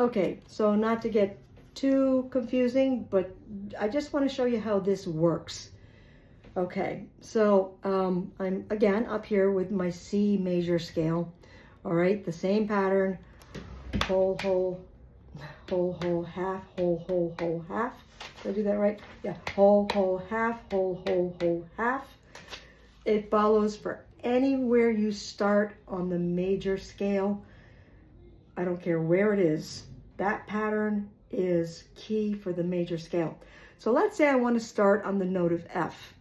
Okay, so not to get too confusing, but I just want to show you how this works. Okay, so I'm again up here with my C major scale. All right, the same pattern, whole, whole, whole, whole, half, whole, whole, whole, half. Did I do that right? Yeah, whole, whole, half, whole, whole, whole, half. It follows for anywhere you start on the major scale. I don't care where it is. That pattern is key for the major scale. So let's say I want to start on the note of F,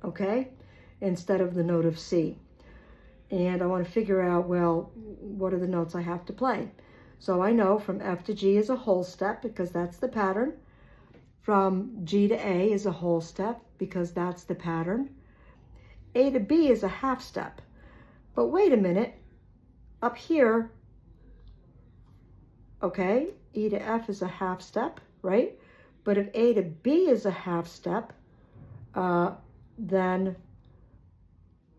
okay, instead of the note of C. And I want to figure out, well, what are the notes I have to play? So I know from F to G is a whole step because that's the pattern. From G to A is a whole step because that's the pattern. A to B is a half step. But wait a minute, up here, okay, E to F is a half step, right? But if A to B is a half step, then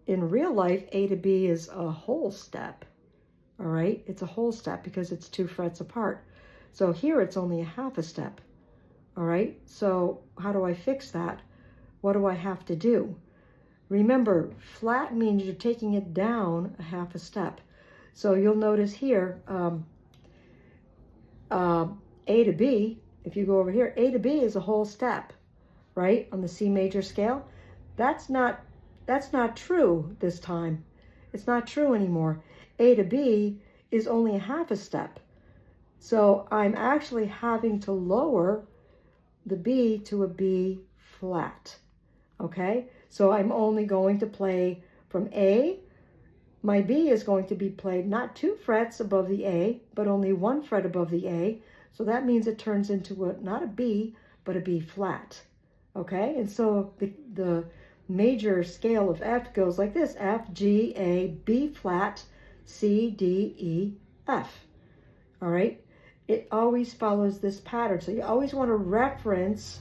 in real life, A to B is a whole step, all right? It's a whole step because it's 2 frets apart. So here it's only a half a step, all right? So how do I fix that? What do I have to do? Remember, flat means you're taking it down a half a step. So you'll notice here, A to B, if you go over here, A to B is a whole step, right? On the C major scale. That's not true this time. It's not true anymore. A to B is only a half a step. So I'm actually having to lower the B to a B flat, okay? So I'm only going to play from A. My B is going to be played not 2 frets above the A, but only 1 fret above the A. So that means it turns into not a B, but a B flat, okay? And so the major scale of F goes like this: F, G, A, B flat, C, D, E, F, all right? It always follows this pattern. So you always want to reference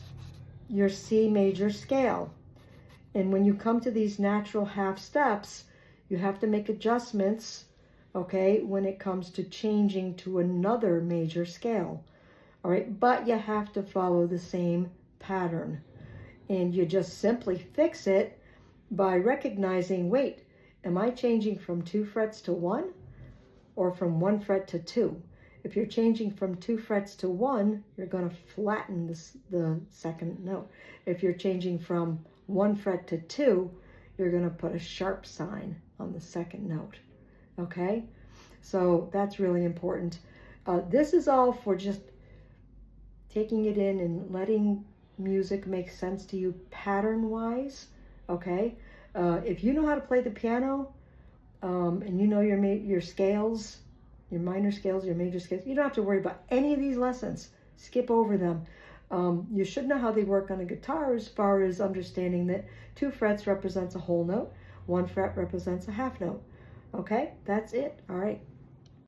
your C major scale. And when you come to these natural half steps, you have to make adjustments, okay, when it comes to changing to another major scale, all right? But you have to follow the same pattern. And you just simply fix it by recognizing, wait, am I changing from 2 frets to 1 or from 1 fret to 2? If you're changing from 2 frets to 1, you're going to flatten the second note. If you're changing from 1 fret to 2, you're going to put a sharp sign on the second note, okay? So that's really important. This is all for just taking it in and letting music make sense to you pattern-wise, okay? If you know how to play the piano and you know your scales, your minor scales, your major scales, you don't have to worry about any of these lessons. Skip over them. You should know how they work on a guitar as far as understanding that 2 frets represents a whole note, 1 fret represents a half note. Okay, that's it. All right.